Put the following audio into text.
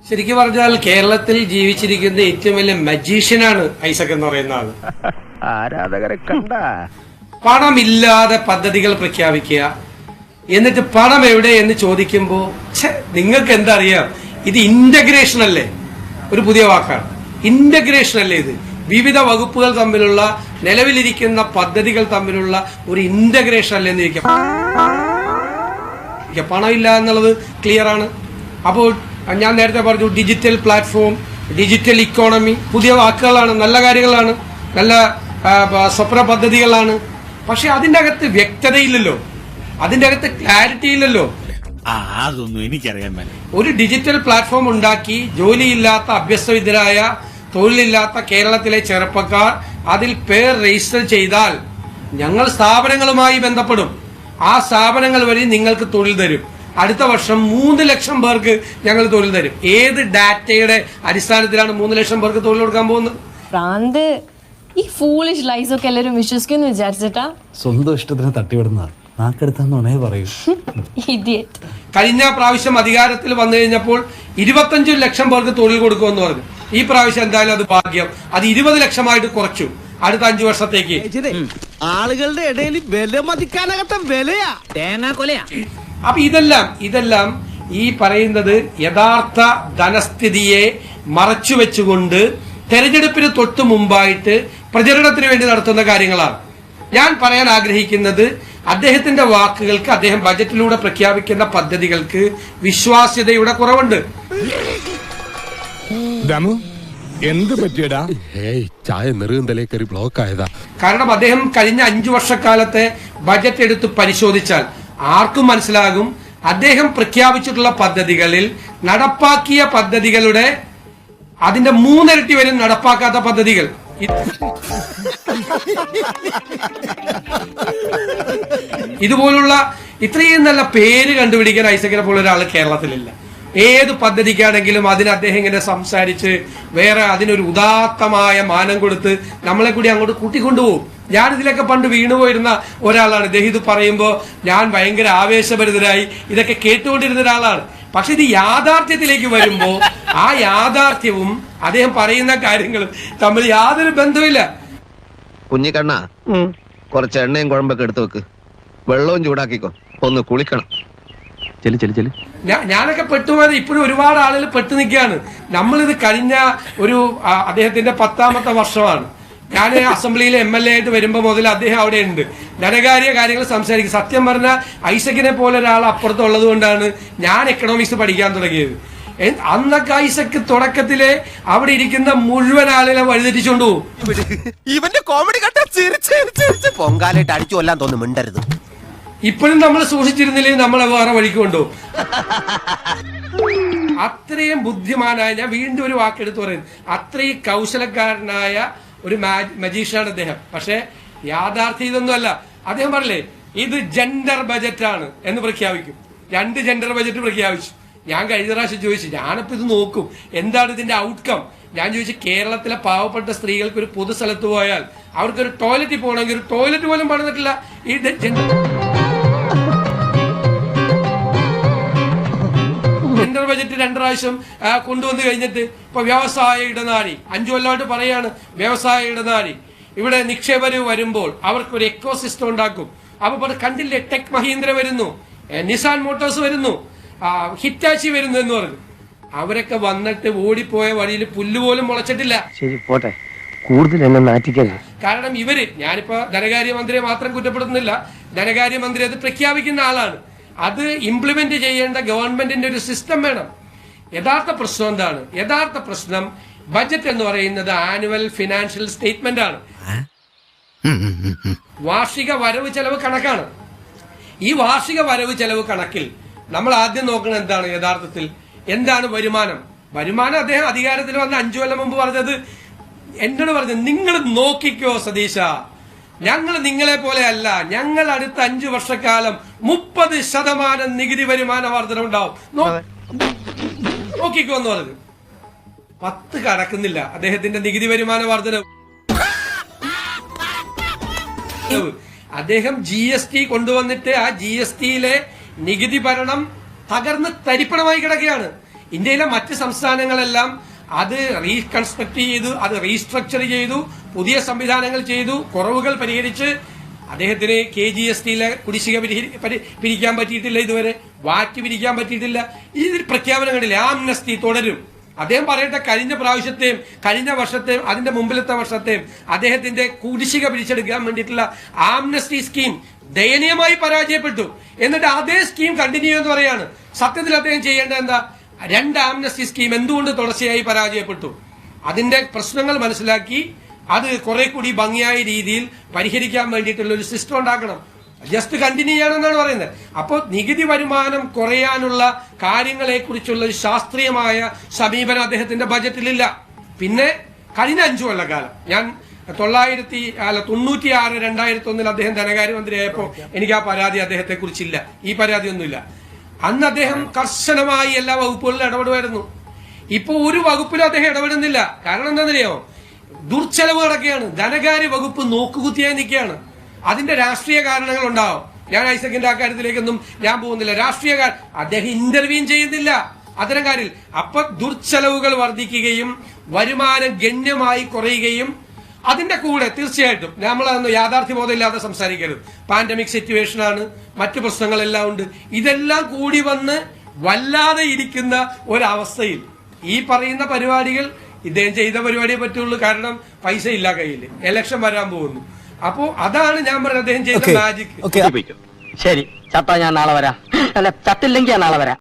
ശരിക്കും പറഞ്ഞാൽ കേരളത്തിൽ ജീവിച്ചിരിക്കുന്ന ഏറ്റവും വലിയ മജീഷ്യനാണ് ഐസക് എന്ന് പറയുന്ന ആള്. ആരാധകരെ കണ്ട പണമില്ലാതെ പദ്ധതികൾ പ്രഖ്യാപിക്കുക, എന്നിട്ട് പണം എവിടെ എന്ന് ചോദിക്കുമ്പോ നിങ്ങൾക്ക് എന്താ അറിയാം, ഇത് ഇന്റഗ്രേഷൻ അല്ലേ? ഒരു പുതിയ വാക്കാണ് ഇന്റഗ്രേഷൻ അല്ലേ? ഇത് വിവിധ വകുപ്പുകൾ തമ്മിലുള്ള നിലവിലിരിക്കുന്ന പദ്ധതികൾ തമ്മിലുള്ള ഒരു ഇന്റഗ്രേഷൻ അല്ലേ എന്നിരിക്കും. പണമില്ല എന്നുള്ളത് ക്ലിയർ ആണ്. അപ്പോൾ ഞാൻ നേരത്തെ പറഞ്ഞു ഡിജിറ്റൽ പ്ലാറ്റ്ഫോം, ഡിജിറ്റൽ ഇക്കോണമി, പുതിയ വാക്കുകളാണ്, നല്ല കാര്യങ്ങളാണ്, നല്ല സ്വപ്ന പദ്ധതികളാണ്. പക്ഷെ അതിന്റെ അകത്ത് വ്യക്തതയില്ലല്ലോ, അതിന്റെ അകത്ത് ക്ലാരിറ്റി ഇല്ലല്ലോ. അതൊന്നും എനിക്കറിയാൻ പറ്റില്ല. ഒരു ഡിജിറ്റൽ പ്ലാറ്റ്ഫോം ഉണ്ടാക്കി ജോലിയില്ലാത്ത, അഭ്യസ്തവിദ്യരായ, തൊഴിലില്ലാത്ത കേരളത്തിലെ ചെറുപ്പക്കാർ അതിൽ പേർ രജിസ്റ്റർ ചെയ്താൽ ഞങ്ങൾ സ്ഥാപനങ്ങളുമായി ബന്ധപ്പെടും. ആ സ്ഥാപനങ്ങൾ വഴി നിങ്ങൾക്ക് തൊഴിൽ തരും. അടുത്ത വർഷം 3 ലക്ഷം പേർക്ക് ഞങ്ങൾ തൊഴിൽ തരും. ഏത് ഡാറ്റയുടെ അടിസ്ഥാനത്തിലാണ് 3 ലക്ഷം പേർക്ക് തൊഴിൽ കൊടുക്കാൻ പോകുന്നത്? ഈ ഫൂളിഷ് ലൈസ് ഒക്കെ എല്ലാവരും വിശ്വസിക്കുന്നു വിചാരിച്ചിട്ടാ? സ്വന്തം ഇഷ്ടത്തിന് തട്ടിവിടുന്നതാണ്. നാക്കെടുത്താന്നേ പറയൂ. കഴിഞ്ഞ പ്രാവശ്യം അധികാരത്തിൽ വന്നു കഴിഞ്ഞപ്പോൾ 25 ലക്ഷം പേർക്ക് തൊഴിൽ കൊടുക്കുമെന്ന് പറഞ്ഞു. ഈ പ്രാവശ്യം എന്തായാലും അത് ഭാഗ്യം, അത് 20 ലക്ഷമായിട്ട് കുറച്ചു അടുത്ത 5 വർഷത്തേക്ക്. ആളുകളുടെ ഇടയിൽ വില മതിക്കാനകത്ത വിലയാ, തേങ്ങാക്കൊലയാ. അപ്പൊ ഇതെല്ലാം ഈ പറയുന്നത് യഥാർത്ഥ ധനസ്ഥിതിയെ മറച്ചു വെച്ചുകൊണ്ട് തെരഞ്ഞെടുപ്പിന് തൊട്ടു മുമ്പായിട്ട് പ്രചരണത്തിന് വേണ്ടി നടത്തുന്ന കാര്യങ്ങളാണ്. ഞാൻ പറയാൻ ആഗ്രഹിക്കുന്നത്, അദ്ദേഹത്തിന്റെ വാക്കുകൾക്ക്, അദ്ദേഹം ബജറ്റിലൂടെ പ്രഖ്യാപിക്കുന്ന പദ്ധതികൾക്ക് വിശ്വാസ്യതയുടെ കുറവുണ്ട്. എന്ത് പറ്റിയടാ? ചായ നെറുകന്തലേക്കറി ബ്ലോക്ക് ആയതാ. കാരണം അദ്ദേഹം കഴിഞ്ഞ 5 വർഷക്കാലത്തെ ബജറ്റ് എടുത്ത് പരിശോധിച്ചാൽ ആർക്കും മനസ്സിലാകും, അദ്ദേഹം പ്രഖ്യാപിച്ചിട്ടുള്ള പദ്ധതികളിൽ നടപ്പാക്കിയ പദ്ധതികളുടെ അതിന്റെ 3 ഇരട്ടി വരും നടപ്പാക്കാത്ത പദ്ധതികൾ. ഇതുപോലുള്ള ഇത്രയും നല്ല പേര് കണ്ടുപിടിക്കാൻ ഐസക്കിനെ പോലെ ഒരാൾ കേരളത്തിലില്ല. ഏത് പദ്ധതിക്കാണെങ്കിലും അതിന് അദ്ദേഹം ഇങ്ങനെ സംസാരിച്ച് വേറെ അതിനൊരു ഉദാത്തമായ മാനം കൊടുത്ത് നമ്മളെ കൂടി അങ്ങോട്ട് കൂട്ടിക്കൊണ്ടുപോകും. ഞാനിതിലൊക്കെ പണ്ട് വീണുപോയിരുന്ന ഒരാളാണ്. അദ്ദേഹം ഇത് പറയുമ്പോൾ ഞാൻ ഭയങ്കര ആവേശഭരിതരായി ഇതൊക്കെ കേട്ടുകൊണ്ടിരുന്ന ഒരാളാണ്. പക്ഷെ ഇത് യാഥാർത്ഥ്യത്തിലേക്ക് വരുമ്പോൾ ആ യാഥാർത്ഥ്യവും അദ്ദേഹം പറയുന്ന കാര്യങ്ങളും തമ്മിൽ യാതൊരു ബന്ധമില്ല. കുഞ്ഞിക്കണ്ണ, കുറച്ച് എണ്ണയും കുഴമ്പൊക്കെ എടുത്തു വെക്ക്, വെള്ളവും ചൂടാക്കിക്കോ, ഒന്ന് കുളിക്കണം. ഞാനൊക്കെ പെട്ടുപോയത് ഇപ്പോഴും ഒരുപാട് ആളുകൾ പെട്ടു നിൽക്കുകയാണ്. നമ്മളിത് കഴിഞ്ഞ അദ്ദേഹത്തിന്റെ 10ാമത്തെ വർഷമാണ്. ഞാൻ അസംബ്ലിയിൽ MLA ആയിട്ട് വരുമ്പോൾ മുതൽ അദ്ദേഹം അവിടെ ഉണ്ട്, ധനകാര്യ കാര്യങ്ങൾ സംസാരിക്കും. സത്യം പറഞ്ഞാൽ ഐസക്കിനെ പോലെ ഒരാൾ അപ്പുറത്തുള്ളത് കൊണ്ടാണ് ഞാൻ എക്കണോമിക്സ് പഠിക്കാൻ തുടങ്ങിയത്. അന്നൊക്കെ ഐസക്ക് തുടക്കത്തിലെ അവിടെ ഇരിക്കുന്ന മുഴുവൻ ആളുകളെ വഴിതെറ്റിച്ചോണ്ടു പോകും. ഇവന്റെ കോമഡി കണ്ട പൊങ്കാലായിട്ട് അടിച്ചു കൊല്ലാൻ തോന്നുന്നു, മിണ്ടരുത്. ഇപ്പോഴും നമ്മൾ സൂക്ഷിച്ചിരുന്നില്ലെങ്കിൽ നമ്മളെ വേറെ വഴിക്ക് കൊണ്ടുപോകും. അത്രയും ബുദ്ധിമാനായ, ഞാൻ വീണ്ടും ഒരു വാക്കെടുത്ത് പറയുന്നു, അത്രയും കൗശലക്കാരനായ ഒരു മജീഷ്യനാണ് അദ്ദേഹം. പക്ഷെ യാഥാർത്ഥ്യം ഇതൊന്നുമല്ല. അദ്ദേഹം പറഞ്ഞില്ലേ ഇത് ജെൻഡർ ബജറ്റാണ് എന്ന് പ്രഖ്യാപിക്കും. 2 ജെൻഡർ ബജറ്റ് പ്രഖ്യാപിച്ചു. ഞാൻ കഴിഞ്ഞ പ്രാവശ്യം ചോദിച്ചു, ഞാനിപ്പോ ഇത് നോക്കും എന്താണ് ഇതിന്റെ ഔട്ട്കം. ഞാൻ ചോദിച്ചു, കേരളത്തിലെ പാവപ്പെട്ട സ്ത്രീകൾക്ക് ഒരു പൊതു സ്ഥലത്ത് പോയാൽ അവർക്കൊരു ടോയ്ലറ്റിൽ പോകണമെങ്കിൽ ഒരു ടോയ്ലറ്റ് പോലും പണിതിട്ടില്ല. ഈ ജെൻഡർ ബജറ്റ് 2 പ്രാവശ്യം കൊണ്ടുവന്നു കഴിഞ്ഞിട്ട് ഇപ്പൊ വ്യവസായ ഇടനാഴി 5 കൊല്ലമായിട്ട് പറയാണ് വ്യവസായ ഇടനാഴി. ഇവിടെ നിക്ഷേപകർ വരുമ്പോൾ അവർക്കൊരു എക്കോ സിസ്റ്റം ഉണ്ടാക്കും. അപ്പൊ കണ്ടില്ലേ, ടെക് മഹീന്ദ്ര വരുന്നു, നിസാൻ മോട്ടോഴ്സ് വരുന്നു, ഹിറ്റാച്ചി വരുന്നു എന്ന് പറഞ്ഞു. അവരൊക്കെ വന്നിട്ട് ഓടിപ്പോയ വഴിയിൽ പുല്ലുപോലും മുളച്ചിട്ടില്ല. ശരി, പോട്ടെ, കൂടുതൽ എന്നെ നാറ്റിക്കരുത്. കാരണം ഞാനിപ്പോ ധനകാര്യമന്ത്രിയെ മാത്രം കുറ്റപ്പെടുത്തുന്നില്ല, ധനകാര്യമന്ത്രി അത് പ്രഖ്യാപിക്കുന്ന ആളാണ്. അത് ഇംപ്ലിമെന്റ് ചെയ്യേണ്ട ഗവൺമെന്റിന്റെ ഒരു സിസ്റ്റം വേണം. യഥാർത്ഥ പ്രശ്നം എന്താണ്? യഥാർത്ഥ പ്രശ്നം ബജറ്റ് എന്ന് പറയുന്നത് ആനുവൽ ഫിനാൻഷ്യൽ സ്റ്റേറ്റ്മെന്റ് ആണ്, വാർഷിക വരവ് ചെലവ് കണക്കാണ്. ഈ വാർഷിക വരവ് ചെലവ് കണക്കിൽ നമ്മൾ ആദ്യം നോക്കുന്നത് എന്താണ്? യഥാർത്ഥത്തിൽ എന്താണ് വരുമാനം? അദ്ദേഹം അധികാരത്തിൽ വന്ന 5 കൊല്ലം മുമ്പ് പറഞ്ഞത്, എന്നോട് പറഞ്ഞത്, നിങ്ങൾ നോക്കിക്കോ സതീശ, ഞങ്ങൾ നിങ്ങളെ പോലെ അല്ല, ഞങ്ങൾ അടുത്ത 5 വർഷക്കാലം 30% നികുതി വരുമാന വർധന ഉണ്ടാവും, നോക്കിക്കോ എന്ന് പറഞ്ഞു. 10 കടക്കുന്നില്ല അദ്ദേഹത്തിന്റെ നികുതി വരുമാന വർധന. അദ്ദേഹം GST കൊണ്ടുവന്നിട്ട് ആ GSTയിലെ നികുതി ഭരണം തകർന്ന് തരിപ്പണമായി കിടക്കുകയാണ്. ഇന്ത്യയിലെ മറ്റ് സംസ്ഥാനങ്ങളെല്ലാം അത് റീകൺസ്ട്രക്ട് ചെയ്തു, അത് റീസ്ട്രക്ചർ ചെയ്തു, പുതിയ സംവിധാനങ്ങൾ ചെയ്തു, കുറവുകൾ പരിഹരിച്ച്. അദ്ദേഹത്തിന് KGST-യിലെ കുടിശ്ശിക പിരിക്കാൻ പറ്റിയിട്ടില്ല, ഇതുവരെ വാറ്റ് പിരിക്കാൻ പറ്റിയിട്ടില്ല. ഇതിൽ പ്രഖ്യാപനങ്ങളില്ല. ആംനസ്റ്റി തുടരും. അദ്ദേഹം പറയട്ടെ, കഴിഞ്ഞ പ്രാവശ്യത്തെയും കഴിഞ്ഞ വർഷത്തെയും അതിന്റെ മുമ്പിലത്തെ വർഷത്തെയും അദ്ദേഹത്തിന്റെ കുടിശ്ശിക പിരിച്ചെടുക്കാൻ വേണ്ടിയിട്ടുള്ള ആംനസ്റ്റി സ്കീം ദയനീയമായി പരാജയപ്പെട്ടു. എന്നിട്ട് അതേ സ്കീം കണ്ടിന്യൂ എന്ന് പറയാണ്. സത്യത്തിൽ അദ്ദേഹം ചെയ്യേണ്ടത് എന്താ? 2 ആംനസ്റ്റി സ്കീം എന്തുകൊണ്ട് തുടർച്ചയായി പരാജയപ്പെട്ടു? അതിന്റെ പ്രശ്നങ്ങൾ മനസ്സിലാക്കി അത് കുറെ കൂടി ഭംഗിയായ രീതിയിൽ പരിഹരിക്കാൻ വേണ്ടിയിട്ടുള്ള ഒരു സിസ്റ്റം ഉണ്ടാക്കണം. ജസ്റ്റ് കണ്ടിന്യൂ ചെയ്യണമെന്നാണ് പറയുന്നത്. അപ്പോൾ നികുതി വരുമാനം കുറയാനുള്ള കാര്യങ്ങളെ കുറിച്ചുള്ള ഒരു ശാസ്ത്രീയമായ സമീപനം അദ്ദേഹത്തിന്റെ ബജറ്റിലില്ല. പിന്നെ കഴിഞ്ഞ 5 കൊല്ലക്കാലം ഞാൻ 1996 2001 അദ്ദേഹം ധനകാര്യമന്ത്രിയായപ്പോൾ എനിക്ക് ആ പരാതി അദ്ദേഹത്തെ കുറിച്ചില്ല, ഈ പരാതിയൊന്നുമില്ല. അന്ന് അദ്ദേഹം കർശനമായി എല്ലാ വകുപ്പുകളിലും ഇടപെടുമായിരുന്നു. ഇപ്പൊ ഒരു വകുപ്പിലും അദ്ദേഹം ഇടപെടുന്നില്ല. കാരണം എന്താണെന്നറിയോ? ദുർച്ചെലവ് നടക്കുകയാണ്. ധനകാര്യ വകുപ്പ് നോക്കുകുത്തിയായി നിൽക്കുകയാണ്. അതിന്റെ രാഷ്ട്രീയ കാരണങ്ങൾ ഉണ്ടാവും. ഞാൻ ഐസക്കിന്റെ ആ കാര്യത്തിലേക്കൊന്നും ഞാൻ പോകുന്നില്ല. രാഷ്ട്രീയ അദ്ദേഹം ഇന്റർവ്യൂ ചെയ്യുന്നില്ല അത്തരം കാര്യത്തിൽ. അപ്പൊ ദുർച്ചെലവുകൾ വർദ്ധിക്കുകയും വരുമാനം ഗണ്യമായി കുറയുകയും അതിന്റെ കൂടെ തീർച്ചയായിട്ടും നമ്മളതൊന്നും യാഥാർത്ഥ്യബോധമില്ലാതെ സംസാരിക്കരുത്. പാൻഡമിക് സിറ്റുവേഷൻ ആണ്, മറ്റു പ്രശ്നങ്ങളെല്ലാം ഉണ്ട്. ഇതെല്ലാം കൂടി വന്ന് വല്ലാതെ ഇരിക്കുന്ന ഒരവസ്ഥയിൽ ഈ പറയുന്ന പരിപാടികൾ ഇദ്ദേഹം ചെയ്ത പരിപാടിയെ പറ്റുള്ളൂ. കാരണം പൈസ ഇല്ല കയ്യിൽ, ഇലക്ഷൻ വരാൻ പോകുന്നു. അപ്പോ അതാണ് ഞാൻ പറഞ്ഞത് അദ്ദേഹം ചെയ്ത മാജിക്. ശരി, ചത്താ ഞാൻ നാളെ വരാം. അല്ല, ചത്തില്ലെങ്കിൽ ഞാൻ നാളെ വരാം.